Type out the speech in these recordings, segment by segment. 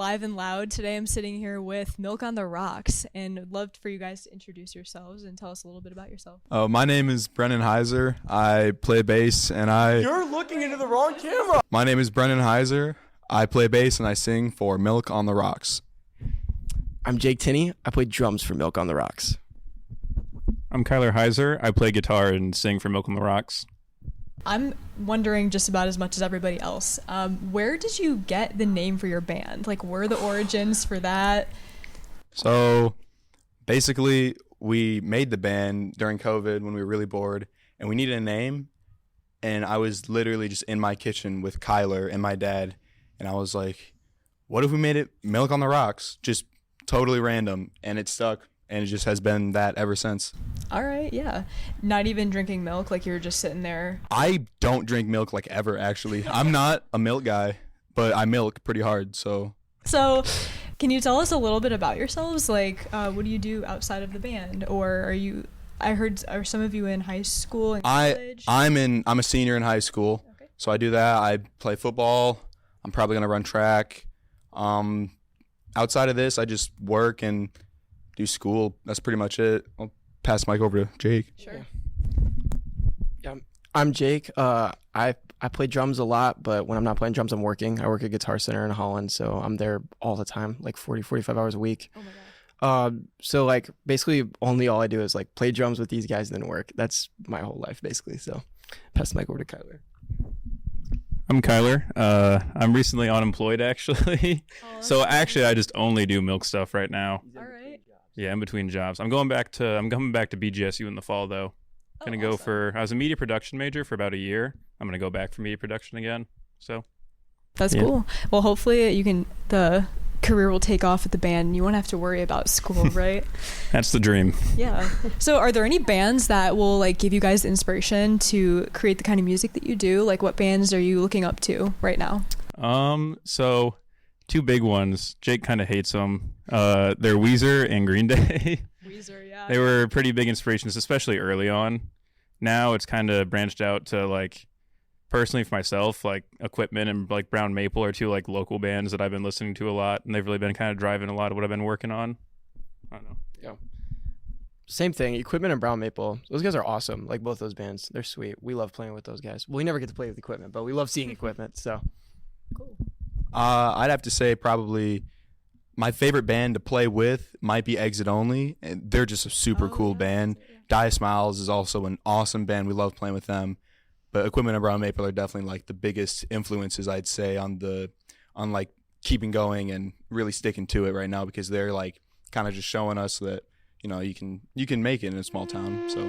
Live and Loud. Today I'm sitting here with Milk on the Rocks, and I'd love for you guys to introduce yourselves and tell us a little bit about yourself. My name is Brennan Heiser. I play bass and You're looking into the wrong camera. My name is Brennan Heiser. I play bass and I sing for Milk on the Rocks. I'm Jake Tinney. I play drums for Milk on the Rocks. I'm Kyler Heiser. I play guitar and sing for Milk on the Rocks. I'm wondering just about as much as everybody else. Where did you get the name for your band? Like, where are the origins for that? So basically, we made the band during COVID when we were really bored, and we needed a name. And I was literally just in my kitchen with Kyler and my dad, and I was like, what if we made it Milk on the Rocks? Just totally random, and it stuck, and it just has been that ever since. All right, yeah. Not even drinking milk, like you're just sitting there. I don't drink milk like ever, actually. I'm not a milk guy, but I milk pretty hard, so. So can you tell us a little bit about yourselves? Like, what do you do outside of the band? Or are some of you in high school and college? I'm a senior in high school, okay. So I do that. I play football. I'm probably going to run track. Outside of this, I just work and do school. That's pretty much it. I'll pass the mic over to Jake. Sure. Yeah, I'm Jake. I play drums a lot, but when I'm not playing drums, I'm working. I work at Guitar Center in Holland, so I'm there all the time, like 45 hours a week. Oh my God. So like basically all I do is like play drums with these guys and then work. That's my whole life basically. So pass the mic over to Kyler. I'm Kyler. I'm recently unemployed, actually. Oh, So actually, I just only do milk stuff right now. all right. Yeah, in between jobs. I'm coming back to BGSU in the fall, though. I was a media production major for about a year. I'm gonna go back for media production again. So That's yeah. cool. Well, hopefully the career will take off at the band and you won't have to worry about school, right? That's the dream. Yeah. So are there any bands that will like give you guys inspiration to create the kind of music that you do? Like, what bands are you looking up to right now? So two big ones. Jake kind of hates them. They're Weezer and Green Day. Weezer, yeah. They were pretty big inspirations, especially early on. Now it's kind of branched out to, like, personally for myself, like Equipment and like Brown Maple are two like local bands that I've been listening to a lot, and they've really been kind of driving a lot of what I've been working on. I don't know. Yeah. Same thing. Equipment and Brown Maple. Those guys are awesome. Like both those bands, they're sweet. We love playing with those guys. Well, we never get to play with Equipment, but we love seeing Equipment. So Cool. I'd have to say probably my favorite band to play with might be Exit Only. And they're just a super cool band. Dia Smiles is also an awesome band. We love playing with them. But Equipment and Brown Maple are definitely like the biggest influences, I'd say, on like keeping going and really sticking to it right now, because they're like kind of just showing us that, you know, you can make it in a small town. So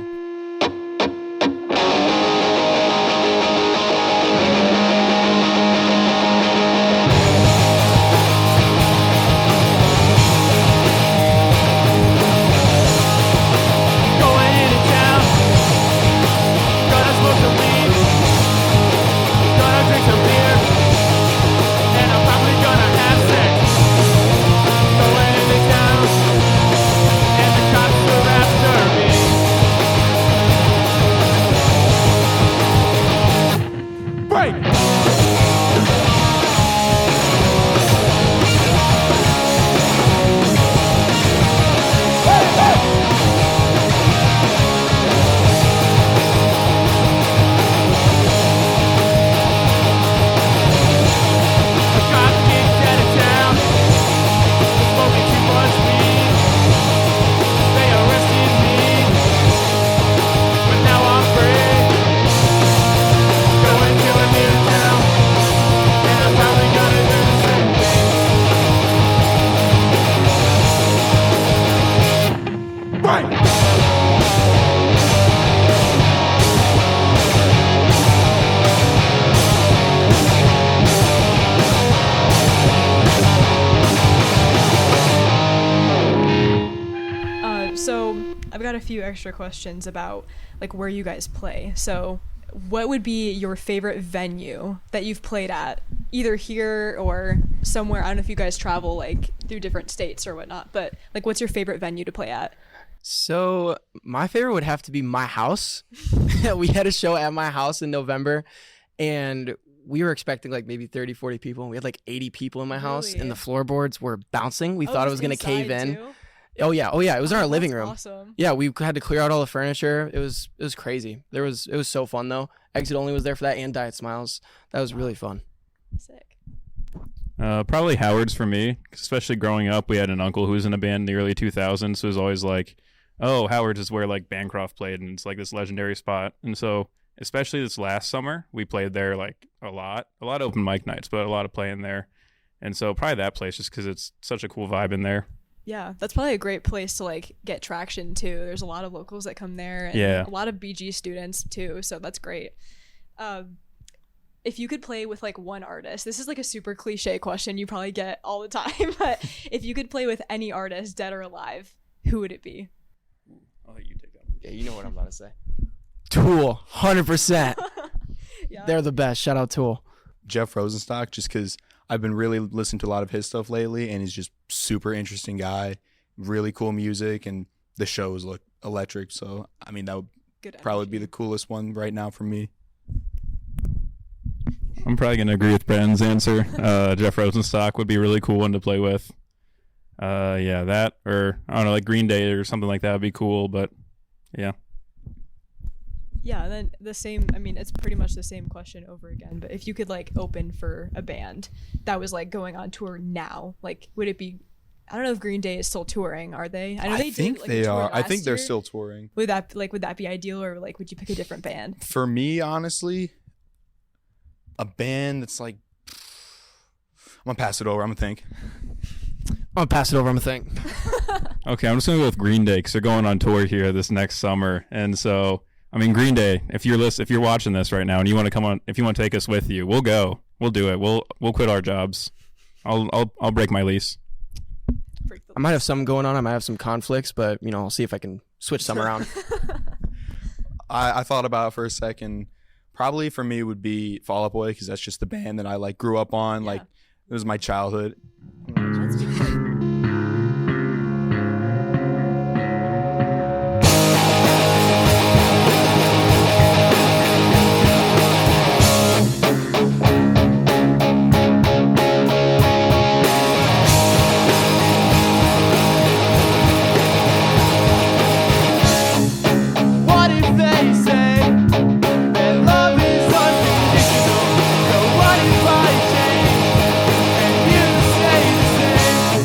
I've got a few extra questions about like where you guys play. So what would be your favorite venue that you've played at, either here or somewhere? I don't know if you guys travel like through different states or whatnot, but like what's your favorite venue to play at? So my favorite would have to be my house. We had a show at my house in November, and we were expecting like maybe 30, 40 people. And we had like 80 people in my house, Really? and the floorboards were bouncing. We Oh, thought it it's was gonna cave inside in. too? Oh yeah, it was in our living That's room. Awesome. Yeah, we had to clear out all the furniture. It was crazy. It was so fun though. Exit Only was there for that, and Diet Smiles. That was really fun. Sick. Probably Howard's for me, especially growing up. We had an uncle who was in a band in the early 2000s, so it was always like, oh, Howard's is where like Bancroft played, and it's like this legendary spot. And so, especially this last summer, we played there like a lot open mic nights, but a lot of playing there. And so probably that place, just because it's such a cool vibe in there. Yeah, that's probably a great place to like get traction too. There's a lot of locals that come there, and Yeah. a lot of BG students too. So that's great. If you could play with like one artist, this is like a super cliche question you probably get all the time, but if you could play with any artist, dead or alive, who would it be? I'll let you take that. Yeah, you know what I'm about to say. Tool, 100%. Yeah. They're the best. Shout out Tool. Jeff Rosenstock, just because I've been really listening to a lot of his stuff lately, and he's just super interesting guy, really cool music, and the shows look electric. So I mean, that would Good probably be energy. the coolest one right now for me. I'm probably gonna agree with Ben's answer. Jeff Rosenstock would be a really cool one to play with. Yeah, that, or I don't know, like Green Day or something like that would be cool. But yeah, Yeah, and then the same, I mean, it's pretty much the same question over again, but if you could like open for a band that was like going on tour now, like would it be, I don't know if Green Day is still touring, are they? I know they think did, like, a they tour are. I think last they're year. still touring. Would that be ideal, or like would you pick a different band? For me, honestly, a band that's like, I'm gonna pass it over. I'm gonna think. I'm gonna pass it over. I'm gonna think. okay, I'm just gonna go with Green Day because they're going on tour here this next summer, and so I mean Green Day. If you're watching this right now and you want to come on, if you want to take us with you, we'll go. We'll do it. We'll quit our jobs. I'll break my lease. Freak the I might have some going on. I might have some conflicts, but I'll see if I can switch some around. I thought about it for a second. Probably for me would be Fall Out Boy because that's just the band that I like grew up on. Yeah. Like it was my childhood. That's good. What if they say that love is unconditional? So what if I change and you stay the same?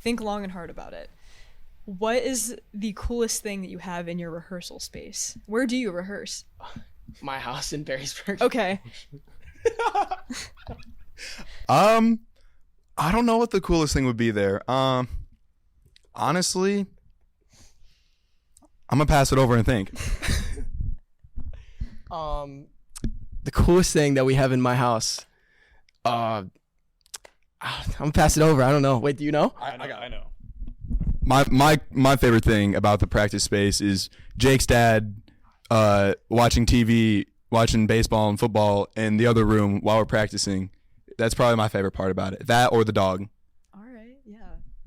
think long and hard about it. What is the coolest thing that you have in your rehearsal space? Where do you rehearse? My house in Barrysburg. Okay. I don't know what the coolest thing would be there. Honestly, I'm gonna pass it over and think. The coolest thing that we have in my house. I'm gonna pass it over. I don't know. Wait, do you know? I know. My favorite thing about the practice space is Jake's dad watching TV, watching baseball and football in the other room while we're practicing. That's probably my favorite part about it. That or the dog. All right. Yeah.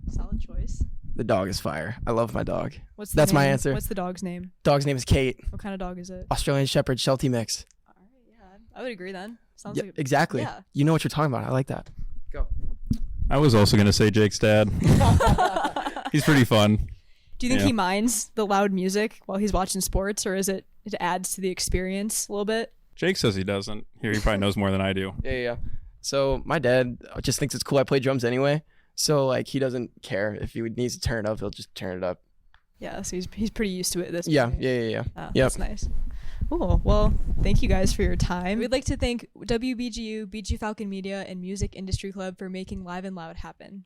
Solid choice. The dog is fire. I love my dog. What's the That's my name? answer. What's the dog's name? Dog's name is Kate. What kind of dog is it? Australian Shepherd Sheltie mix. All right. Yeah. I would agree then. Sounds Yeah, like exactly. Yeah. You know what you're talking about. I like that. Go. I was also gonna say Jake's dad. He's pretty fun. Do you think Yeah. he minds the loud music while he's watching sports, or is it adds to the experience a little bit? Jake says he doesn't. Here, he probably knows more than I do. Yeah. So my dad just thinks it's cool I play drums anyway. So like he doesn't care if he needs to turn it up, he'll just turn it up. Yeah, so he's pretty used to it at this Yeah, point. yeah. Oh, Yep. That's nice. Cool. Well, thank you guys for your time. We'd like to thank WBGU, BG Falcon Media, and Music Industry Club for making Live and Loud happen.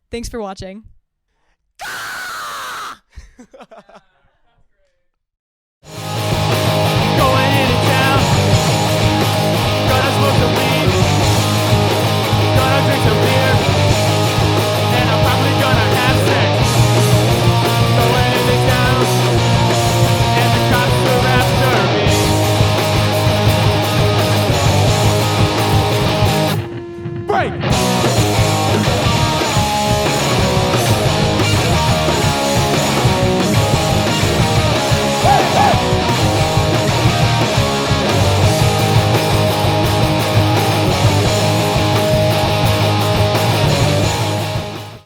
Thanks for watching.